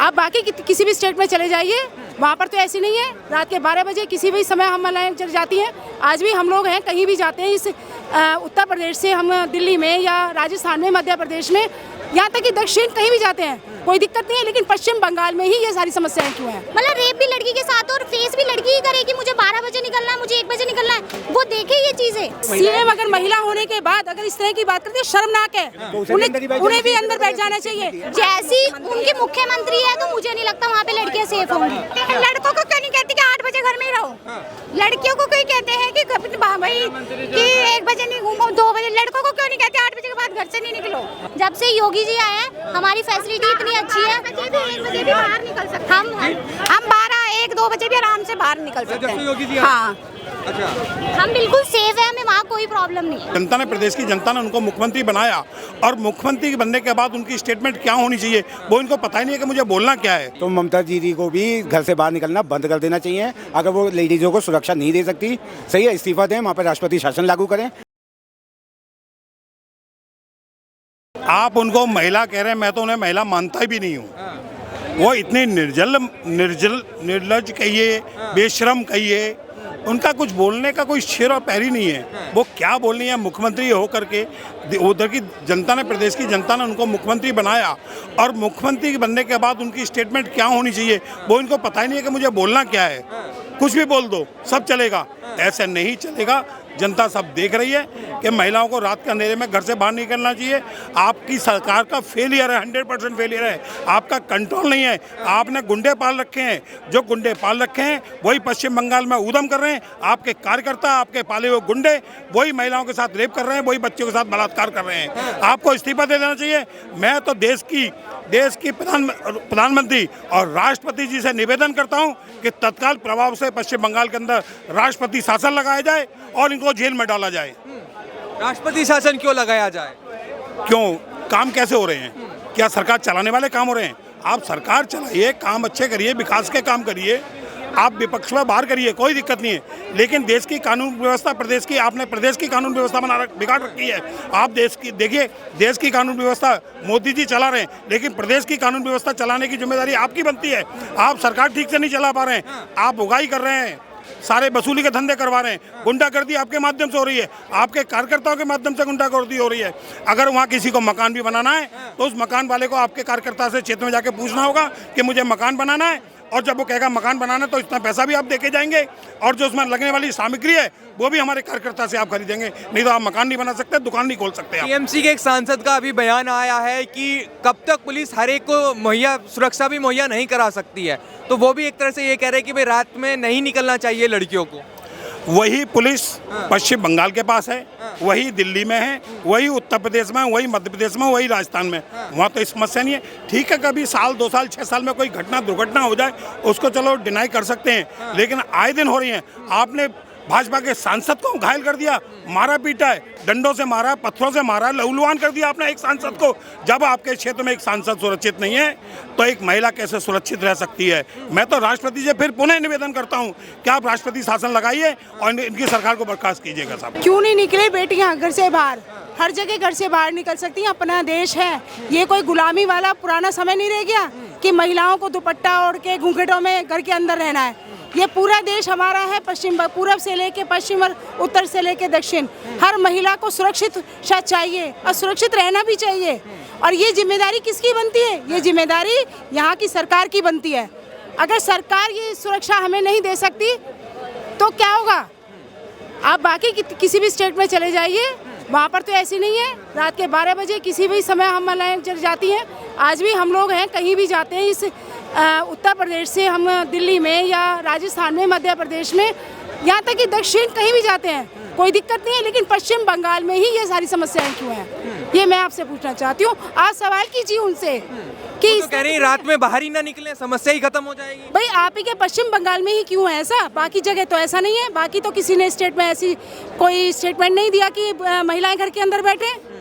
आप बाकी किसी भी स्टेट में चले जाइए, वहाँ पर तो ऐसी नहीं है। रात के 12 बजे किसी भी समय हम लाइन चल जाती हैं। आज भी हम लोग हैं, कहीं भी जाते हैं इस उत्तर प्रदेश से, हम दिल्ली में या राजस्थान में, मध्य प्रदेश में, यहाँ तक कि दक्षिण कहीं भी जाते हैं, कोई दिक्कत नहीं है। लेकिन पश्चिम बंगाल में ही ये सारी समस्याएं क्यों हैं? मतलब रेप भी लड़की के साथ और फेस भी लड़की ही करेगी। मुझे 12 बजे निकलना है, मुझे 1 बजे निकलना है, वो देखे ये चीजें। सीएम अगर महिला होने के बाद अगर इस तरह की बात करते हैं, शर्मनाक है। उन्हें भी अंदर बैठ जाना चाहिए। जैसी उनकी मुख्यमंत्री है तो मुझे नहीं लगता वहाँ पे लड़कियाँ सेफ होंगी। लड़कों को क्यों नहीं कहती कि 8 बजे घर में ही रहो? लड़कियों को कोई कहते हैं कि भाई कि 1 बजे नहीं घूमो, 2 बजे। लड़कों को क्यों नहीं कहते 8 बजे के बाद घर से नहीं निकलो? जब से योगी जी आए हैं हमारी फैसिलिटी इतनी अच्छी है, 1 बजे भी बाहर निकल सकते हैं। हम 12, 1, 2 बजे भी आराम से बाहर निकल सकते हैं। हाँ, अच्छा, हम बिल्कुल सेफ है, हमें वहाँ कोई प्रॉब्लम नहीं है। जनता ने, प्रदेश की जनता ने उनको मुख्यमंत्री बनाया और मुख्यमंत्री बनने के बाद उनकी स्टेटमेंट क्या होनी चाहिए वो इनको पता ही नहीं है कि मुझे बोलना क्या है। तो ममता दीदी को भी घर से बाहर निकलना बंद कर देना चाहिए। अगर वो लेडीजों को सुरक्षा नहीं दे सकती, सही है, इस्तीफा दें, वहाँ पर राष्ट्रपति शासन लागू करें। आप उनको महिला कह रहे हैं, मैं तो उन्हें महिला मानता भी नहीं हूँ। वो इतनी निर्लज कहिए, बेशरम कहिए, उनका कुछ बोलने का कोई शेर और पैर ही नहीं है। वो क्या बोलनी है मुख्यमंत्री हो करके? उधर की जनता ने, प्रदेश की जनता ने उनको मुख्यमंत्री बनाया और मुख्यमंत्री बनने के बाद उनकी स्टेटमेंट क्या होनी चाहिए वो इनको पता ही नहीं है कि मुझे बोलना क्या है। कुछ भी बोल दो, सब चलेगा, ऐसे नहीं चलेगा। जनता सब देख रही है कि महिलाओं को रात के अंधेरे में घर से बाहर निकलना चाहिए। आपकी सरकार का फेलियर है, 100% फेलियर है। आपका कंट्रोल नहीं है। आपने गुंडे पाल रखे हैं, जो गुंडे पाल रखे हैं वही पश्चिम बंगाल में उद्यम कर रहे हैं। आपके कार्यकर्ता, आपके पाले हुए गुंडे वही महिलाओं के साथ रेप कर रहे हैं, वही बच्चों के साथ बलात्कार कर रहे हैं। आपको इस्तीफा दे देना चाहिए। मैं तो देश की प्रधानमंत्री और राष्ट्रपति जी से निवेदन करता हूं कि तत्काल प्रभाव से पश्चिम बंगाल के अंदर राष्ट्रपति शासन लगाया जाए और इनको जेल में डाला जाए। राष्ट्रपति शासन क्यों लगाया जाए? क्यों? काम कैसे हो रहे हैं? क्या सरकार चलाने वाले काम हो रहे हैं? आप सरकार चलाइए, काम अच्छे करिए, विकास के काम करिए, आप विपक्ष में बाहर करिए, कोई दिक्कत नहीं है। लेकिन देश की कानून व्यवस्था, प्रदेश की, आपने प्रदेश की कानून व्यवस्था बिगाड़ रखी है। आप देश की देखिए, देश की कानून व्यवस्था मोदी जी चला रहे हैं, लेकिन प्रदेश की कानून व्यवस्था चलाने की जिम्मेदारी आपकी बनती है। आप सरकार ठीक से नहीं चला पा रहे हैं, आप उगाही कर रहे हैं, सारे वसूली के धंधे करवा रहे हैं, गुंडागर्दी आपके माध्यम से हो रही है, आपके कार्यकर्ताओं के माध्यम से गुंडागर्दी हो रही है। अगर वहाँ किसी को मकान भी बनाना है तो उस मकान वाले को आपके कार्यकर्ता से क्षेत्र में जाके पूछना होगा कि मुझे मकान बनाना है, और जब वो कहेगा मकान बनाना तो इतना पैसा भी आप देके जाएंगे और जो उसमें लगने वाली सामग्री है वो भी हमारे कार्यकर्ता से आप खरीदेंगे, नहीं तो आप मकान नहीं बना सकते, दुकान नहीं खोल सकते। टीएमसी के एक सांसद का अभी बयान आया है कि कब तक पुलिस हर एक को सुरक्षा भी मुहैया नहीं करा सकती है, तो वो भी एक तरह से ये कह रहे हैं कि भाई रात में नहीं निकलना चाहिए लड़कियों को। वही पुलिस पश्चिम बंगाल के पास है, वही दिल्ली में है, वही उत्तर प्रदेश में, वही मध्य प्रदेश में, वही राजस्थान में। वहाँ तो इस समस्या नहीं है। ठीक है, कभी साल, 2 साल, 6 साल में कोई दुर्घटना हो जाए उसको चलो डिनाई कर सकते हैं, लेकिन आए दिन हो रही हैं। आपने भाजपा के सांसद को घायल कर दिया, मारा पीटा है, डंडों से मारा, पत्थरों से मारा, लहूलुहान कर दिया आपने एक सांसद को। जब आपके क्षेत्र में एक सांसद सुरक्षित नहीं है तो एक महिला कैसे सुरक्षित रह सकती है? मैं तो राष्ट्रपति से फिर पुनः निवेदन करता हूं कि आप राष्ट्रपति शासन लगाइए और इनकी सरकार को बर्खास्त कीजिएगा। साहब, क्यों नहीं निकले बेटियां घर से बाहर? हर जगह घर से बाहर निकल सकती हैं, अपना देश है। ये कोई गुलामी वाला पुराना समय नहीं रह गया कि महिलाओं को दुपट्टा ओढ़ के घूंघटों में घर के अंदर रहना है। ये पूरा देश हमारा है, पूरब से लेके पश्चिम और उत्तर से लेके दक्षिण। हर महिला को सुरक्षित चाहिए और सुरक्षित रहना भी चाहिए। और ये जिम्मेदारी किसकी बनती है? ये जिम्मेदारी यहाँ की सरकार की बनती है। अगर सरकार ये सुरक्षा हमें नहीं दे सकती तो क्या होगा? आप बाकी किसी भी स्टेट में चले जाइए, वहाँ पर तो ऐसी नहीं है। रात के 12 बजे किसी भी समय हम लाइन चल जाती हैं। आज भी हम लोग हैं, कहीं भी जाते हैं इस उत्तर प्रदेश से, हम दिल्ली में या राजस्थान में, मध्य प्रदेश में, यहाँ तक कि दक्षिण कहीं भी जाते हैं, कोई दिक्कत नहीं है। लेकिन पश्चिम बंगाल में ही ये सारी समस्याएं क्यों हैं? ये मैं आपसे पूछना चाहती हूँ। आज सवाल कीजिए उनसे कि तो कह रही रात में बाहर ही ना निकले, समस्या ही खत्म हो जाएगी। भाई आप ही के पश्चिम बंगाल में ही क्यों है ऐसा? बाकी जगह तो ऐसा नहीं है। बाकी तो किसी ने स्टेट में ऐसी कोई स्टेटमेंट नहीं दिया कि महिलाएं घर के अंदर बैठे।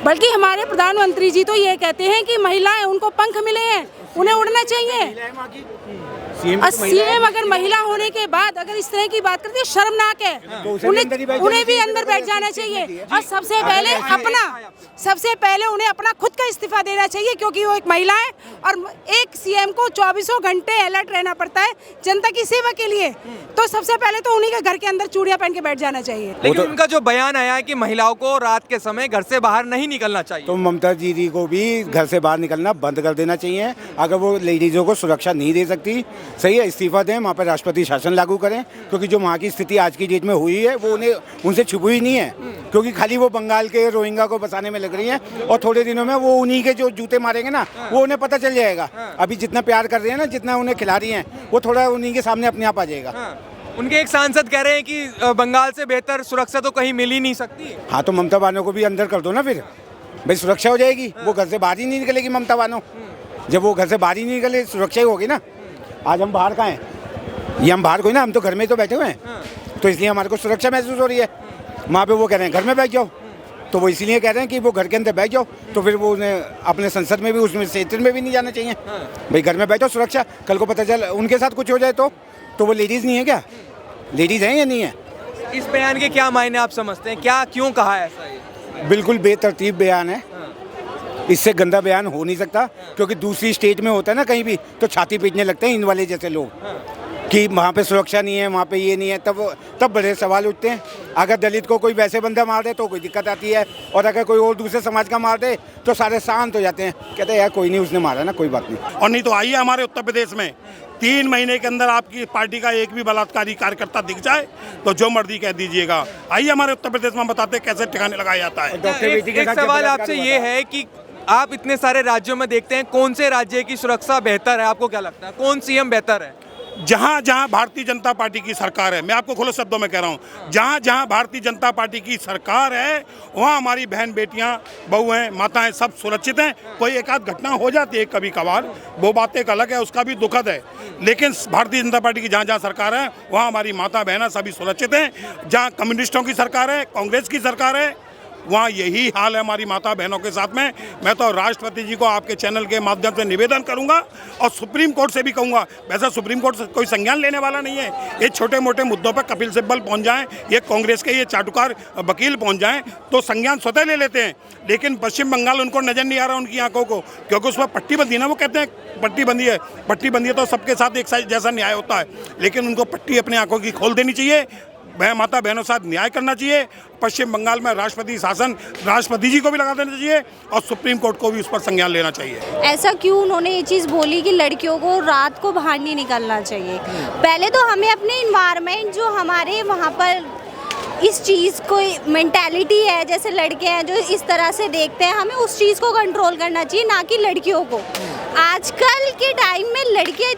बल्कि हमारे प्रधानमंत्री जी तो ये कहते हैं कि महिलाएं, उनको पंख मिले हैं, उन्हें उड़ना चाहिए। और सीएम अगर महिला होने के बाद अगर इस तरह की बात करते हैं, शर्मनाक है। उन्हें भी अंदर बैठ जाना चाहिए। और सबसे पहले उन्हें अपना खुद का इस्तीफा देना चाहिए, क्योंकि वो एक महिला है और एक सीएम को 24 घंटे अलर्ट रहना पड़ता है जनता की सेवा के लिए। तो सबसे पहले तो उन्हीं के घर के अंदर चूड़ियां पहन के बैठ जाना चाहिए। लेकिन उनका जो बयान आया है कि महिलाओं को रात के समय घर से बाहर नहीं निकलना चाहिए, तो ममता दीदी को भी घर से बाहर निकलना बंद कर देना चाहिए। अगर वो लेडीज़ों को सुरक्षा नहीं दे सकती, सही है, इस्तीफा दें, वहाँ पर राष्ट्रपति शासन लागू करें। क्योंकि जो वहाँ की स्थिति आज की डेट में हुई है वो उनसे छुपी हुई नहीं है, क्योंकि खाली वो बंगाल के रोहिंग्या को बसाने में लग रही है। और थोड़े दिनों में वो उन्हीं के जो जूते मारेंगे ना, वो उन्हें पता चल जाएगा। अभी जितना प्यार कर रही है ना, जितना उन्हें खिला रही हैं, वो थोड़ा उन्हीं के सामने अपने आप आ जाएगा। उनके एक सांसद कह रहे हैं कि बंगाल से बेहतर सुरक्षा तो कहीं मिल ही नहीं सकती। हाँ, तो ममता बानो को भी अंदर कर दो ना, फिर भाई सुरक्षा हो जाएगी। वो घर से बाहर ही नहीं निकलेगी ममता बानो। जब वो घर से बाहर ही नहीं निकले, सुरक्षा ही होगी ना। आज हम बाहर कहाँ हैं? ये हम बाहर कोई ना, हम तो घर में ही तो बैठे हुए हैं, तो इसलिए हमारे को सुरक्षा महसूस हो रही है। वहाँ पे वो कह रहे हैं घर में बैठ जाओ, तो वो इसीलिए कह रहे हैं कि वो घर के अंदर बैठ जाओ। तो फिर वो उन्हें अपने संसद में भी, उसमें क्षेत्र में भी नहीं जाना चाहिए। भाई घर में बैठो, सुरक्षा। कल को पता चल उनके साथ कुछ हो जाए तो वो लेडीज़ नहीं है क्या? लेडीज़ हैं या नहीं है? इस बयान के क्या मायने आप समझते हैं? क्या क्यों कहा है ऐसा? ये बिल्कुल बेतरतीब बयान है। इससे गंदा बयान हो नहीं सकता, क्योंकि दूसरी स्टेट में होता है ना कहीं भी, तो छाती पीटने लगते हैं इन वाले जैसे लोग कि वहाँ पे सुरक्षा नहीं है, वहाँ पे ये नहीं है। तब बड़े सवाल उठते हैं। अगर दलित को कोई वैसे बंदा मार दे तो कोई दिक्कत आती है, और अगर कोई और दूसरे समाज का मार दे तो सारे शांत हो जाते हैं, कहते हैं यार कोई नहीं, उसने मारा ना, कोई बात नहीं। और नहीं तो आइए हमारे उत्तर प्रदेश में 3 महीने के अंदर आपकी पार्टी का एक भी बलात्कारी कार्यकर्ता दिख जाए तो जो मर्जी कह दीजिएगा। आइए हमारे उत्तर प्रदेश में बताते हैं कैसे ठिकाने लगाया जाता है। एक सवाल आपसे ये है कि आप इतने सारे राज्यों में देखते हैं, कौन से राज्य की सुरक्षा बेहतर है? आपको क्या लगता है, कौन सीएम बेहतर है? जहाँ जहाँ भारतीय जनता पार्टी की सरकार है, मैं आपको खुले शब्दों में कह रहा हूँ, जहाँ जहाँ भारतीय जनता पार्टी की सरकार है वहाँ हमारी बहन बेटियाँ, बहू हैं, माताएं सब सुरक्षित हैं। कोई एक आध घटना हो जाती है कभी कभार, वो बात एक अलग है, उसका भी दुखद है। लेकिन भारतीय जनता पार्टी की जहाँ जहाँ सरकार है वहाँ हमारी माता बहना सभी सुरक्षित हैं। जहाँ कम्युनिस्टों की सरकार है, कांग्रेस की सरकार है, वहाँ यही हाल है हमारी माता बहनों के साथ में। मैं तो राष्ट्रपति जी को आपके चैनल के माध्यम से निवेदन करूंगा और सुप्रीम कोर्ट से भी कहूंगा। वैसे सुप्रीम कोर्ट से कोई संज्ञान लेने वाला नहीं है। ये छोटे मोटे मुद्दों पर कपिल सिब्बल पहुंच जाएं, ये कांग्रेस के ये चाटुकार वकील पहुंच जाएं तो संज्ञान स्वतः ले लेते हैं। लेकिन पश्चिम बंगाल उनको नजर नहीं आ रहा उनकी आंखों को, क्योंकि उस पर पट्टी बंदी ना, वो कहते हैं पट्टी बंदी है तो सबके साथ एक साथ जैसा न्याय होता है। लेकिन उनको पट्टी अपनी आंखों की खोल देनी चाहिए, माता बहनों साथ न्याय करना चाहिए। पश्चिम बंगाल में राष्ट्रपति शासन राष्ट्रपति जी को भी लगा देना चाहिए और सुप्रीम कोर्ट को भी उस पर संज्ञान लेना चाहिए। ऐसा क्यों उन्होंने ये चीज़ बोली कि लड़कियों को रात को बाहर नहीं निकलना चाहिए? पहले तो हमें अपने इन्वायरमेंट, जो हमारे वहाँ पर इस चीज़ को मेंटालिटी है, जैसे लड़के हैं जो इस तरह से देखते हैं, हमें उस चीज़ को कंट्रोल करना चाहिए, ना कि लड़कियों को। आजकल के टाइम में लड़कियां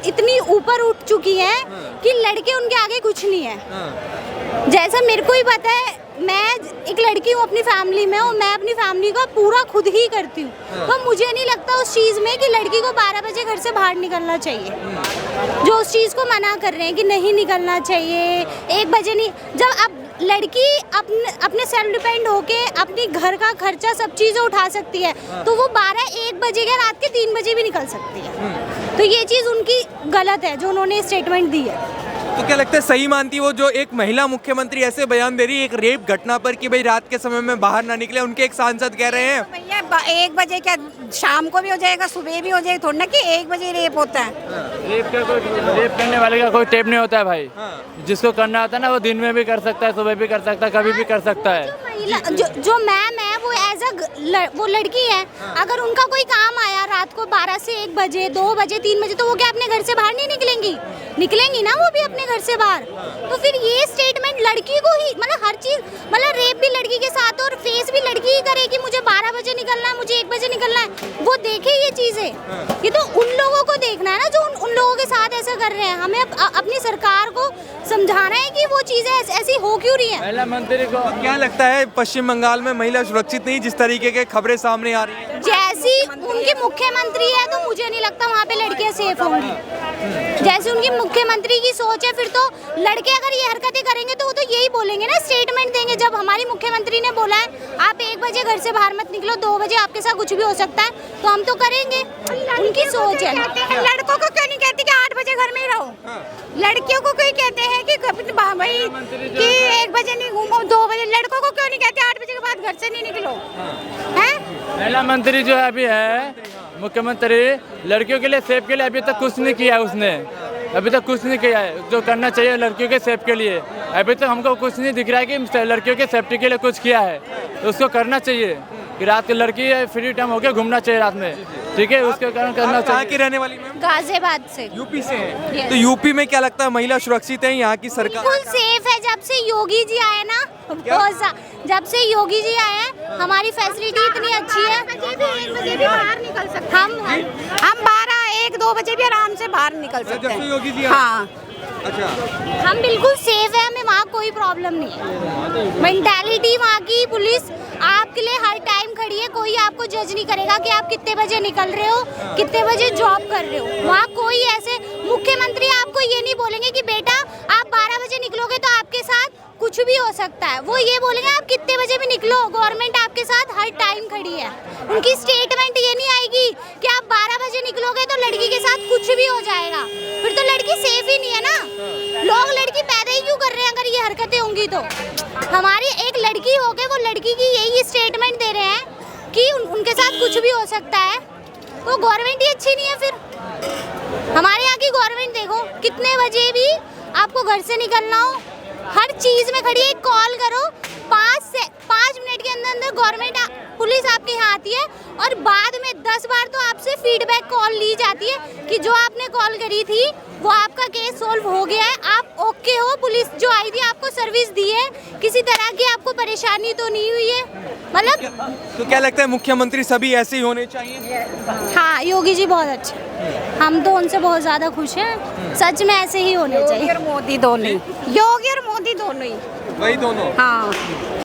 इतनी ऊपर उठ चुकी हैं कि लड़के उनके आगे कुछ नहीं है। जैसा मेरे को ही पता है, मैं एक लड़की हूँ अपनी फैमिली में, और मैं अपनी फैमिली का पूरा खुद ही करती हूँ। तो मुझे नहीं लगता उस चीज़ में कि लड़की को 12 बजे घर से बाहर निकलना चाहिए। जो उस चीज़ को मना कर रहे हैं कि नहीं निकलना चाहिए, 1 बजे नहीं, जब अब लड़की अपने सेल्फ डिपेंड होके अपनी घर का खर्चा सब चीज़ें उठा सकती है, तो वो 12-1 बजे या रात के 3 बजे भी निकल सकती है। तो ये चीज़ उनकी गलत है जो उन्होंने स्टेटमेंट दी है। तो क्या लगता है सही मानती वो जो एक महिला मुख्यमंत्री ऐसे बयान दे रही है एक रेप घटना पर कि भाई रात के समय में बाहर ना निकले? उनके एक सांसद कह रहे हैं भैया 1 बजे क्या, शाम को भी हो जाएगा, सुबह भी हो जाएगा, थोड़ा ना कि 1 बजे रेप होता है। रेप करने वाले का कोई टेप नहीं होता है भाई। जिसको करना होता है ना वो दिन में भी कर सकता है, सुबह भी कर सकता है, कभी भी कर सकता है। जो मैम है वो वो लड़की है, अगर उनका कोई काम आया रात को 12 से 1 बजे, 2 बजे, 3 बजे, तो वो क्या अपने घर से बाहर नहीं निकलेंगी ना, वो भी अपने घर से बाहर। तो फिर ये स्टेटमेंट लड़की को ही, मतलब हर चीज, मतलब रेप भी लड़की के साथ और फेस भी लड़की ही करे कि मुझे 12 बजे निकलना है, मुझे 1 बजे निकलना है, वो देखे ये चीजें। ये तो उन लोगों को देखना है ना जो उन लोगों के साथ ऐसा कर रहे हैं। हमें अपनी सरकार को समझाना है कि वो चीजें ऐसी हो क्यों रही है। महिला मंत्री को क्या लगता है पश्चिम बंगाल में महिला सुरक्षित नहीं, जिस तरीके के खबरें सामने आ रही हैं? जैसी उनकी मुख्यमंत्री है तो मुझे नहीं लगता वहाँ पे लड़कियाँ सेफ होंगी। जैसे उनकी मुख्यमंत्री की सोच है, फिर तो लड़के अगर ये हरकतें करेंगे तो वो तो यही बोलेंगे ना, स्टेटमेंट देंगे। जब हमारी मुख्यमंत्री ने बोला है आप 1 बजे घर से बाहर मत निकलो, 2 बजे आपके साथ कुछ भी हो सकता है, तो हम तो करेंगे। उनकी सोच है। लड़कों को क्यों नहीं कहती कि 8 बजे घर में ही रहो? लड़कियों को कोई कहते हैं कि भाई कि 1 बजे नहीं घूमो, 2 बजे। लड़कों को क्यों नहीं कहते 8 बजे के बाद घर से नहीं निकलो? हैं? महिला मंत्री जो है अभी है मुख्यमंत्री, लड़कियों के लिए सेफ के लिए अभी तक कुछ नहीं किया उसने, अभी तक कुछ नहीं किया है जो करना चाहिए लड़कियों के सेफ के लिए। अभी तक हमको कुछ नहीं दिख रहा है कि लड़कियों के सेफ्टी के लिए कुछ किया है, तो उसको करना चाहिए कि रात की लड़की फ्री टाइम होकर घूमना चाहिए रात में, ठीक है, उसके कारण करना कहाँ चाहिए। की रहने वाली मैम? गाजियाबाद से। यूपी से हैं। तो यूपी में क्या लगता है महिला सुरक्षित है? यहाँ की सरकार बिल्कुल सेफ है। जब से योगी जी आए ना, जब से योगी जी आए हैं हमारी फैसिलिटी इतनी अच्छी है। 1 बजे भी बाहर निकल सकते हम हैं। हम 12, 1, 2 बजे भी आराम से बाहर निकल सकते जब से हैं। योगी जी आए? हाँ, अच्छा, हम बिल्कुल सेफ है, हमें वहाँ कोई प्रॉब्लम नहीं है। मेंटालिटी वहाँ की पुलिस आपके लिए हर टाइम खड़ी है, कोई आपको जज नहीं करेगा कि आप कितने बजे निकल रहे हो, कितने बजे जॉब कर रहे हो। वहाँ कोई ऐसे मुख्यमंत्री आपको ये नहीं बोलेंगे कि बेटा आप 12 बजे निकलोगे तो आपके साथ कुछ भी हो सकता है। वो ये बोलेंगे आप कितने बजे भी निकलो, गवर्नमेंट आपके साथ हर टाइम खड़ी है। उनकी स्टेटमेंट ये नहीं आएगी कि आप 12 बजे निकलोगे तो लड़की के साथ कुछ भी हो जाएगा, फिर तो लड़की सेफ ही नहीं है ना। लोग लड़की पैदा ही क्यों कर रहे हैं अगर ये हरकतें होंगी तो? हमारी एक लड़की हो के वो लड़की की यही स्टेटमेंट दे रहे हैं कि उनके साथ कुछ भी हो सकता है, तो गवर्नमेंट ही अच्छी नहीं है। फिर हमारे यहाँ की गवर्नमेंट देखो, कितने बजे भी आपको घर से निकलना हो हर चीज में खड़ी है। कॉल करो, 5 मिनट के अंदर गवर्नमेंट पुलिस आपके यहाँ आती है, और बाद में 10 बार तो आपसे फीडबैक कॉल ली जाती है कि जो आपने कॉल करी थी वो आपका केस सोल्व हो गया है, आप ओके हो, पुलिस जो आई थी आपको सर्विस दी है, किसी तरह की आपको परेशानी तो नहीं हुई है। मतलब तो क्या लगता है मुख्यमंत्री सभी ऐसे ही होने चाहिए? हाँ, योगी जी बहुत अच्छे, हम तो उनसे बहुत ज़्यादा खुश हैं। सच में ऐसे ही होने चाहिए। योगी और मोदी दोनों ही। योगी और मोदी दोनों ही। वही दोनों? हाँ।